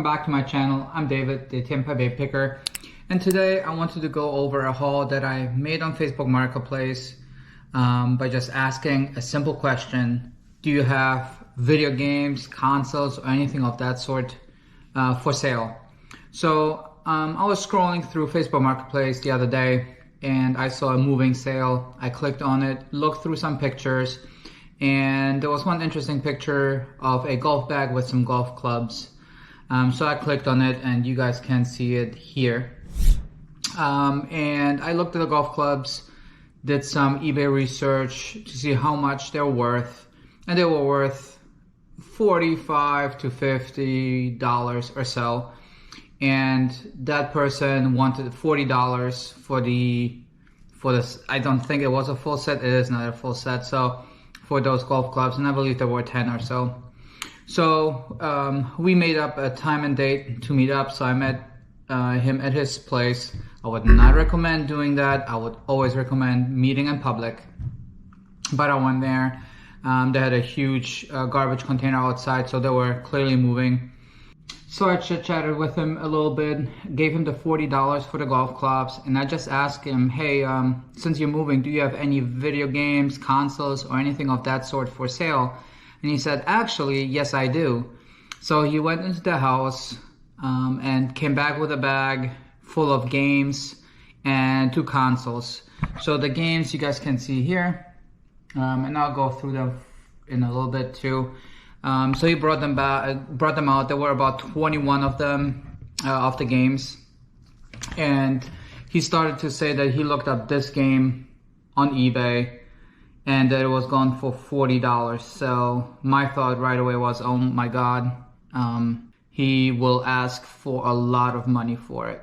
back to my channel. I'm David, the TampaBayPicker, and today I wanted to go over a haul that I made on Facebook Marketplace by just asking a simple question. Do you have video games, consoles, or anything of that sort for sale? So I was scrolling through Facebook Marketplace the other day and I saw a moving sale. I clicked on it, looked through some pictures, and there was one interesting picture of a golf bag with some golf clubs. So I clicked on it and you guys can see it here. And I looked at the golf clubs, did some eBay research to see how much they're worth, and they were worth $45 to $50 or so. And that person wanted $40 for this. I don't think it was a full set. It is not a full set. So for those golf clubs, and I believe there were 10 or so. So we made up a time and date to meet up. So I met him at his place. I would not recommend doing that. I would always recommend meeting in public. But I went there. They had a huge garbage container outside, so they were clearly moving. So I chit-chatted with him a little bit, gave him the $40 for the golf clubs, and I just asked him, hey, since you're moving, do you have any video games, consoles, or anything of that sort for sale? And he said, actually, yes, I do. So he went into the house and came back with a bag full of games and 2 consoles. So the games you guys can see here, and I'll go through them in a little bit too. So he brought them out. There were about 21 of them, of the games. And he started to say that he looked up this game on eBay and that it was gone for $40. So my thought right away was, oh my God, he will ask for a lot of money for it.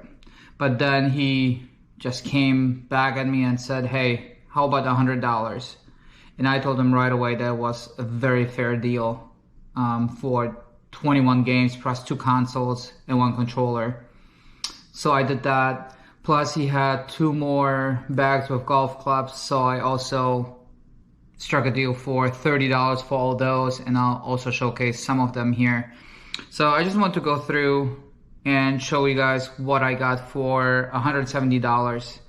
But then he just came back at me and said, hey, how about $100? And I told him right away that was a very fair deal. For 21 games plus 2 consoles and 1 controller. So I did that. Plus he had 2 more bags with golf clubs, so I also struck a deal for $30 for all those, and I'll also showcase some of them here. So I just want to go through and show you guys what I got for $170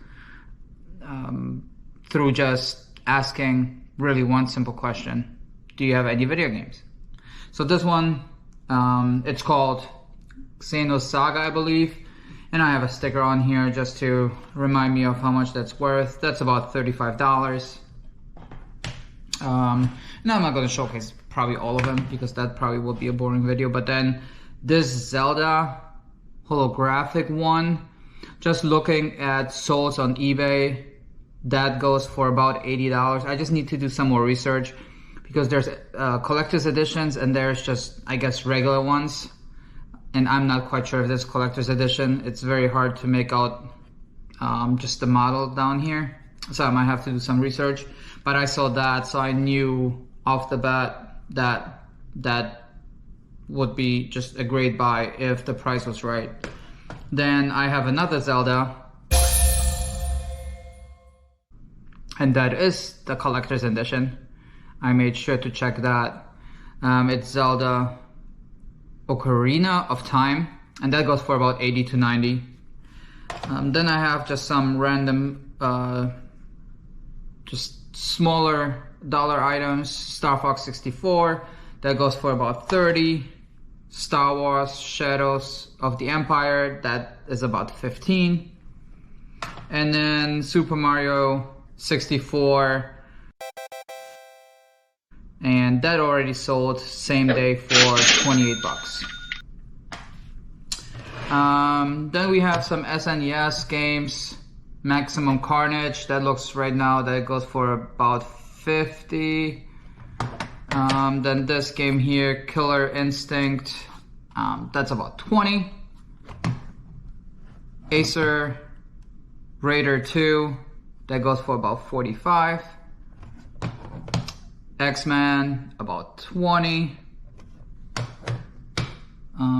through just asking really one simple question. Do you have any video games? So this one, it's called Xenos Saga, I believe. And I have a sticker on here just to remind me of how much that's worth. That's about $35. Now I'm not going to showcase probably all of them because that probably will be a boring video. But then this Zelda holographic one, just looking at solds on eBay, that goes for about $80. I just need to do some more research, because there's collector's editions and there's just, I guess, regular ones. And I'm not quite sure if this collector's edition. It's very hard to make out just the model down here. So I might have to do some research. But I saw that, so I knew off the bat that that would be just a great buy if the price was right. Then I have another Zelda. And that is the collector's edition. I made sure to check that. It's Zelda Ocarina of Time, and that goes for about $80 to $90. Then I have just some random, just smaller dollar items. Star Fox 64, that goes for about $30. Star Wars Shadows of the Empire, that is about $15. And then Super Mario 64, and that already sold same day for 28 bucks. Then we have some SNES games. Maximum Carnage, that looks right now that goes for about 50. Then this game here, Killer Instinct, that's about 20. Acer Raider 2, that goes for about 45. X-Men, about 20.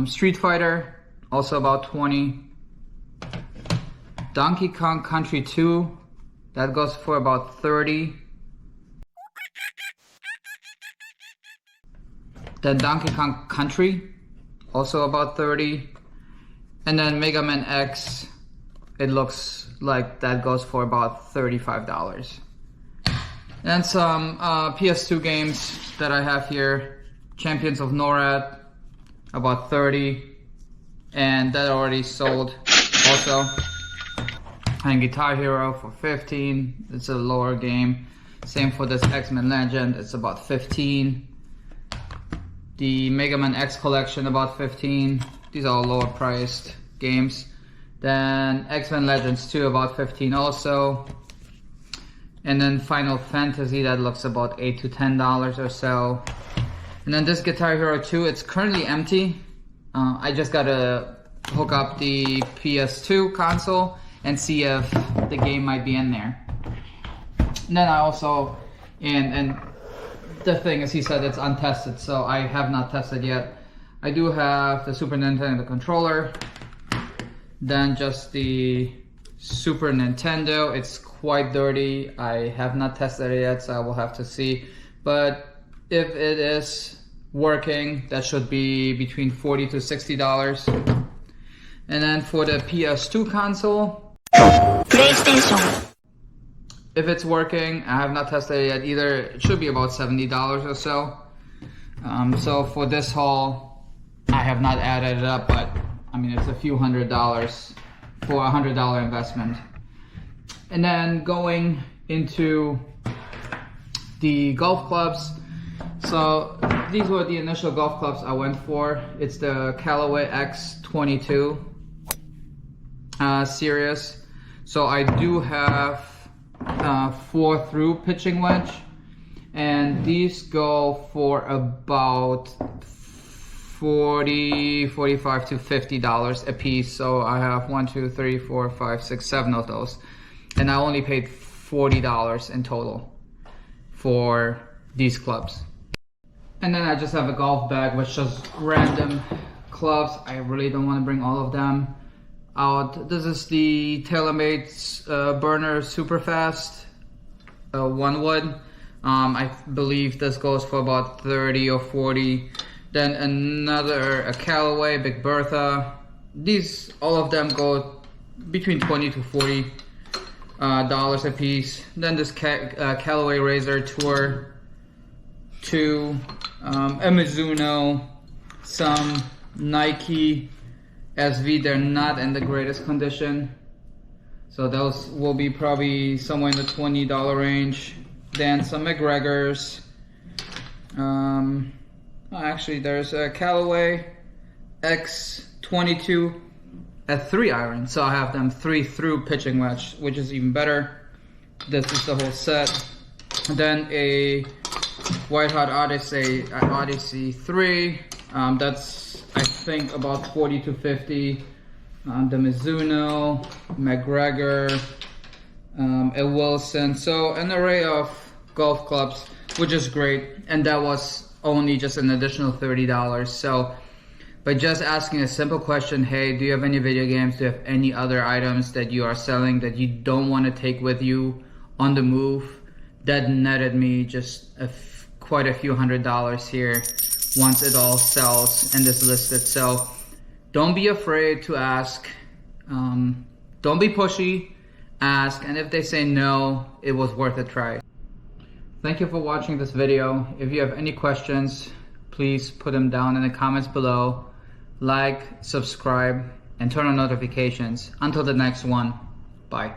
Street Fighter, also about 20. Donkey Kong Country 2, that goes for about 30. Then Donkey Kong Country also about 30. And then Mega Man X, it looks like that goes for about $35. And some PS2 games that I have here. Champions of NORAD, about 30. And that already sold also. And Guitar Hero for 15. It's a lower game. Same for this X-Men Legend, it's about 15. The Mega Man X collection, about 15. These are lower priced games. Then X-Men Legends 2, about 15 also. And then Final Fantasy, that looks about $8 to $10 or so. And then this Guitar Hero 2, it's currently empty. I just gotta hook up the PS2 console and see if the game might be in there. And then I also, and the thing is, he said it's untested, so I have not tested yet. I do have the Super Nintendo controller, then just the Super Nintendo. It's quite dirty. I have not tested it yet, so I will have to see. But if it is working, that should be between $40 to $60. And then for the PS2 console, PlayStation. If it's working, I have not tested it yet either, it should be about $70 or so. So for this haul, I have not added it up, but I mean, it's a few $100s for a $100 investment. And then going into the golf clubs. So these were the initial golf clubs I went for. It's the Callaway X22 series. So I do have 4-through pitching wedge, and these go for about $45 to $50 a piece. So I have 1, 2, 3, 4, 5, 6, 7 of those, and I only paid $40 in total for these clubs. And then I just have a golf bag with just random clubs. I really don't want to bring all of them out. This is the TaylorMade Burner Superfast 1 wood. I believe this goes for about 30 or 40. Then a Callaway Big Bertha. These, all of them go between 20 to 40 dollars a piece. Then this Callaway Razor Tour 2, a Mizuno, some Nike SV. They're not in the greatest condition, so those will be probably somewhere in the $20 range. Then some McGregor's. Actually, there's a Callaway X22 at 3-iron, so I have them 3-through pitching wedge, which is even better. This is the whole set. And then a White Hot Odyssey 3. That's, I think, about 40 to 50. The Mizuno, McGregor, a Wilson. So an array of golf clubs, which is great. And that was only just an additional $30. So by just asking a simple question, hey, do you have any video games? Do you have any other items that you are selling that you don't want to take with you on the move? That netted me just quite a few $100s here once it all sells and is listed. So don't be afraid to ask. Don't be pushy. Ask, and if they say no, it was worth a try. Thank you for watching this video. If you have any questions, please put them down in the comments below. Like, subscribe, and turn on notifications. Until the next one, bye.